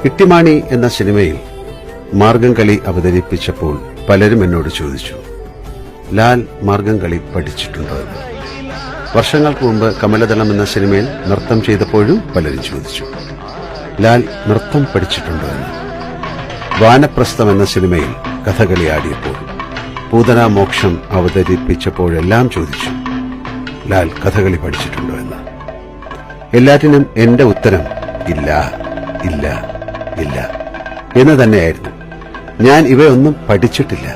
ഇട്ടിമാണി എന്ന സിനിമയിൽ മാർഗംകളി അവതരിപ്പിച്ചപ്പോൾ പലരും എന്നോട് ചോദിച്ചു, ലാൽ മാർഗംകളി പഠിച്ചിട്ടുണ്ടോ എന്ന്. വർഷങ്ങൾക്ക് മുമ്പ് കമലദളം എന്ന സിനിമയിൽ നൃത്തം ചെയ്തപ്പോഴും പലരും ചോദിച്ചു, ലാൽ നൃത്തം പഠിച്ചിട്ടുണ്ടോ എന്ന്. വാനപ്രസ്ഥം എന്ന സിനിമയിൽ കഥകളി ആടിയപ്പോൾ, പൂതന മോക്ഷം അവതരിപ്പിച്ചപ്പോഴെല്ലാം ചോദിച്ചു, ലാൽ കഥകളി പഠിച്ചിട്ടുണ്ടോ എന്ന്. എല്ലാറ്റിനും എന്റെ ഉത്തരം ഇല്ല, ഇല്ല, ഇല്ല എന്ന് തന്നെയായിരുന്നു. ഞാൻ ഇവയൊന്നും പഠിച്ചിട്ടില്ല.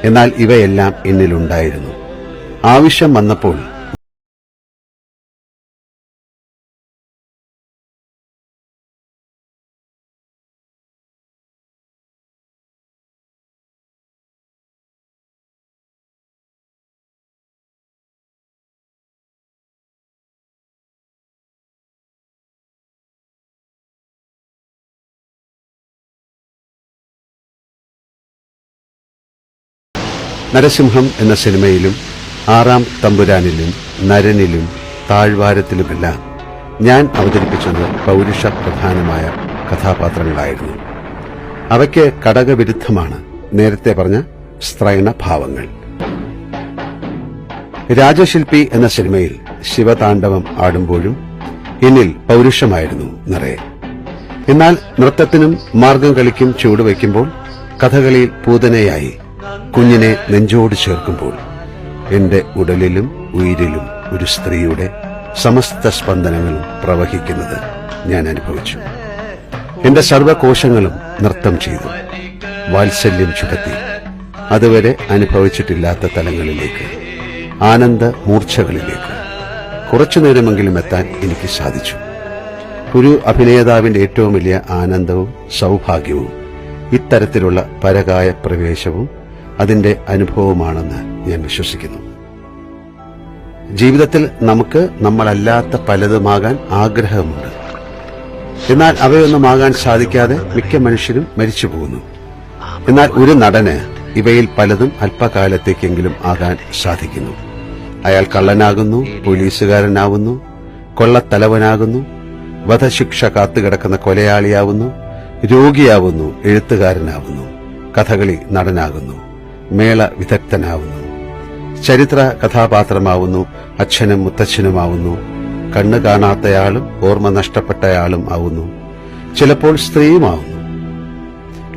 എന്നാൽ ഇവയെല്ലാം എന്നിലുണ്ടായിരുന്നു. ആവശ്യം വന്നപ്പോൾ നരസിംഹം എന്ന സിനിമയിലും ആറാം തമ്പുരാനിലും നരനിലും താഴ്വാരത്തിലുമെല്ലാം ഞാൻ അവതരിപ്പിച്ചത് പൗരുഷ പ്രധാനമായ കഥാപാത്രങ്ങളായിരുന്നു. അവയ്ക്ക് ഘടകവിരുദ്ധമാണ് നേരത്തെ പറഞ്ഞ സ്ത്രൈണഭാവങ്ങൾ. രാജശില്പി എന്ന സിനിമയിൽ ശിവതാണ്ഡവം ആടുമ്പോഴും എന്നിൽ പൗരുഷമായിരുന്നു നിറയെ. എന്നാൽ നൃത്തത്തിനും മാർഗംകളിക്കും ചുവടുവയ്ക്കുമ്പോൾ, കഥകളിയിൽ പൂതനയായി കുഞ്ഞിനെ നെഞ്ചോട് ചേർക്കുമ്പോൾ എന്റെ ഉടലിലും ഉയിരിലും ഒരു സ്ത്രീയുടെ സമസ്ത സ്പന്ദനങ്ങളും പ്രവഹിക്കുന്നത് ഞാൻ അനുഭവിച്ചു. എന്റെ സർവകോശങ്ങളും നൃത്തം ചെയ്തു, വാത്സല്യം ചുടത്തി അതുവരെ അനുഭവിച്ചിട്ടില്ലാത്ത തലങ്ങളിലേക്ക്, ആനന്ദ മൂർച്ഛകളിലേക്ക് കുറച്ചുനേരമെങ്കിലും എത്താൻ എനിക്ക് സാധിച്ചു. ഒരു അഭിനേതാവിന്റെ ഏറ്റവും വലിയ ആനന്ദവും സൗഭാഗ്യവും ഇത്തരത്തിലുള്ള പരകായ പ്രവേശവും അതിന്റെ അനുഭവമാണെന്ന് ഞാൻ വിശ്വസിക്കുന്നു. ജീവിതത്തിൽ നമുക്ക് നമ്മളല്ലാത്ത പലതുമാകാൻ ആഗ്രഹമുണ്ട്. എന്നാൽ അവയൊന്നുമാകാൻ സാധിക്കാതെ മിക്ക മനുഷ്യരും മരിച്ചു പോകുന്നു. എന്നാൽ ഒരു നടന് ഇവയിൽ പലതും അല്പകാലത്തേക്കെങ്കിലും ആകാൻ സാധിക്കുന്നു. അയാൾ കള്ളനാകുന്നു, പോലീസുകാരനാവുന്നു, കൊള്ളത്തലവനാകുന്നു, വധശിക്ഷ കാത്തുകിടക്കുന്ന കൊലയാളിയാവുന്നു, രോഗിയാവുന്നു, എഴുത്തുകാരനാവുന്നു, കഥകളി നടനാകുന്നു, മേള വിദഗ്ധനാവുന്നു, ചരിത്ര കഥാപാത്രമാവുന്നു, അച്ഛനും മുത്തച്ഛനുമാവുന്നു, കണ്ണു കാണാത്തയാളും ഓർമ്മ നഷ്ടപ്പെട്ടയാളും ആവുന്നു, ചിലപ്പോൾ സ്ത്രീയുമാവുന്നു,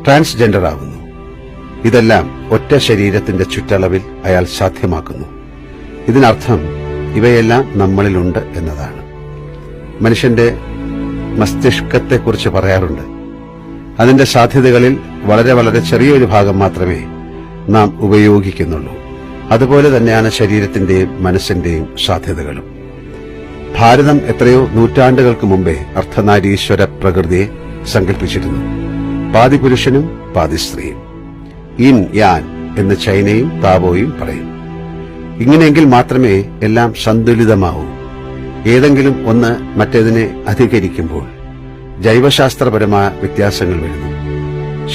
ട്രാൻസ്ജെൻഡർ ആവുന്നു. ഇതെല്ലാം ഒറ്റ ശരീരത്തിന്റെ ചുറ്റളവിൽ അയാൾ സാധ്യമാക്കുന്നു. ഇതിനർത്ഥം ഇവയെല്ലാം നമ്മളിലുണ്ട് എന്നതാണ്. മനുഷ്യന്റെ മസ്തിഷ്കത്തെക്കുറിച്ച് പറയാറുണ്ട്, അതിന്റെ സാധ്യതകളിൽ വളരെ വളരെ ചെറിയൊരു ഭാഗം മാത്രമേ നാം ഉപയോഗിക്കുന്നുള്ളൂ. അതുപോലെ തന്നെയാണ് ശരീരത്തിന്റെയും മനസ്സിന്റെയും സാധ്യതകളും. ഭാരതം എത്രയോ നൂറ്റാണ്ടുകൾക്ക് മുമ്പേ അർദ്ധനാരീശ്വര പ്രകൃതിയെ സങ്കല്പിച്ചിരുന്നു. പാതി പുരുഷനും പാതി സ്ത്രീയും. ഇൻ യാൻ എന്ന് ചൈനയും താവോയും പറയും. ഇങ്ങനെയെങ്കിൽ മാത്രമേ എല്ലാം സന്തുലിതമാവൂ. ഏതെങ്കിലും ഒന്ന് മറ്റേതിനെ അധികരിക്കുമ്പോൾ ജൈവശാസ്ത്രപരമായ വ്യത്യാസങ്ങൾ വരുന്നു.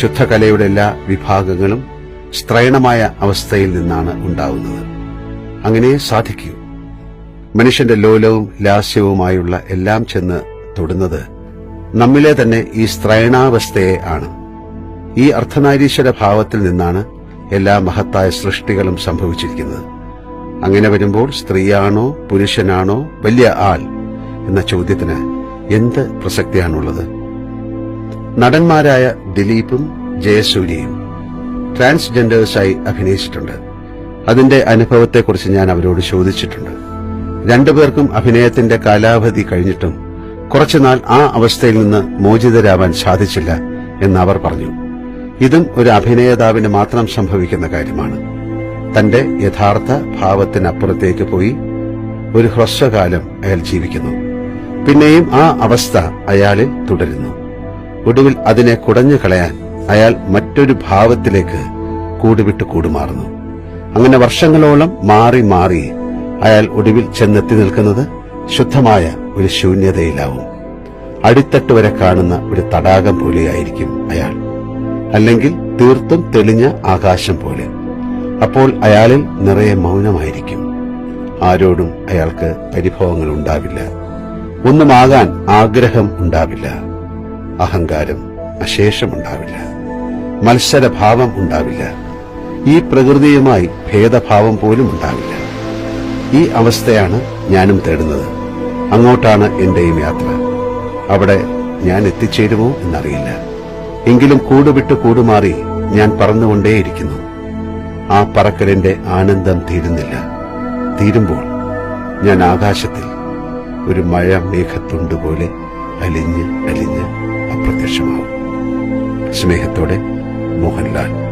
ശുദ്ധകലയുടെ എല്ലാ വിഭാഗങ്ങളും സ്ത്രൈണമായ അവസ്ഥയിൽ നിന്നാണ് ഉണ്ടാവുന്നത്. അങ്ങനെ സാധിക്കൂ. മനുഷ്യന്റെ ലോലവും ലാസ്യവുമായുള്ള എല്ലാം ചെന്ന് തൊടുന്നത് നമ്മിലെ തന്നെ ഈ സ്ത്രൈണാവസ്ഥയെ ആണ്. ഈ അർദ്ധനാരീശ്വര ഭാവത്തിൽ നിന്നാണ് എല്ലാ മഹത്തായ സൃഷ്ടികളും സംഭവിച്ചിരിക്കുന്നത്. അങ്ങനെ വരുമ്പോൾ സ്ത്രീയാണോ പുരുഷനാണോ വലിയ ആൾ എന്ന ചോദ്യത്തിന് എന്ത് പ്രസക്തിയാണുള്ളത്? നടന്മാരായ ദിലീപും ജയസൂര്യയും ട്രാൻസ്ജെൻഡേഴ്സായി അഭിനയിച്ചിട്ടുണ്ട്. അതിന്റെ അനുഭവത്തെക്കുറിച്ച് ഞാൻ അവരോട് ചോദിച്ചിട്ടുണ്ട്. രണ്ടുപേർക്കും അഭിനയത്തിന്റെ കാലാവധി കഴിഞ്ഞിട്ടും കുറച്ചുനാൾ ആ അവസ്ഥയിൽ നിന്ന് മോചിതരാവാൻ സാധിച്ചില്ല എന്ന് അവർ പറഞ്ഞു. ഇതും ഒരു അഭിനേതാവിന് മാത്രം സംഭവിക്കുന്ന കാര്യമാണ്. തന്റെ യഥാർത്ഥ ഭാവത്തിനപ്പുറത്തേക്ക് പോയി ഒരു ഹ്രസ്വകാലം അയാൾ ജീവിക്കുന്നു. പിന്നെയും ആ അവസ്ഥ അയാളിൽ തുടരുന്നു. ഒടുവിൽ അതിനെ കുടഞ്ഞു കളയാൻ അയാൾ മറ്റൊരു ഭാവത്തിലേക്ക് കൂടുവിട്ട് കൂടുമാറുന്നു. അങ്ങനെ വർഷങ്ങളോളം മാറി മാറി അയാൾ ഒടുവിൽ ചെന്നെത്തി നിൽക്കുന്നത് ശുദ്ധമായ ഒരു ശൂന്യതയിലാവും. അടിത്തട്ട് വരെ കാണുന്ന ഒരു തടാകം പോലെയായിരിക്കും അയാൾ, അല്ലെങ്കിൽ തീർത്തും തെളിഞ്ഞ ആകാശം പോലെ. അപ്പോൾ അയാളിൽ നിറയെ മൗനമായിരിക്കും. ആരോടും അയാൾക്ക് പരിഭവങ്ങൾ ഉണ്ടാവില്ല. ഒന്നുമാകാൻ ആഗ്രഹം ഉണ്ടാവില്ല. അഹങ്കാരം, അശേഷമുണ്ടാവില്ല. മത്സരഭാവം ഉണ്ടാവില്ല. ഈ പ്രകൃതിയുമായി ഭേദഭാവം പോലും ഉണ്ടാവില്ല. ഈ അവസ്ഥയാണ് ഞാനും തേടുന്നത്. അങ്ങോട്ടാണ് എന്റെയും യാത്ര. അവിടെ ഞാൻ എത്തിച്ചേരുമോ എന്നറിയില്ല. എങ്കിലും കൂടുവിട്ട് കൂടുമാറി ഞാൻ പറന്നുകൊണ്ടേയിരിക്കുന്നു. ആ പറക്കലിന്റെ ആനന്ദം തീരുന്നില്ല. തീരുമ്പോൾ ഞാൻ ആകാശത്തിൽ ഒരു മഴ മേഘത്തുണ്ടുപോലെ അലിഞ്ഞ് അലിഞ്ഞ് അപ്രത്യക്ഷമാവും. സ്നേഹത്തോടെ, മോഹൻലാൽ.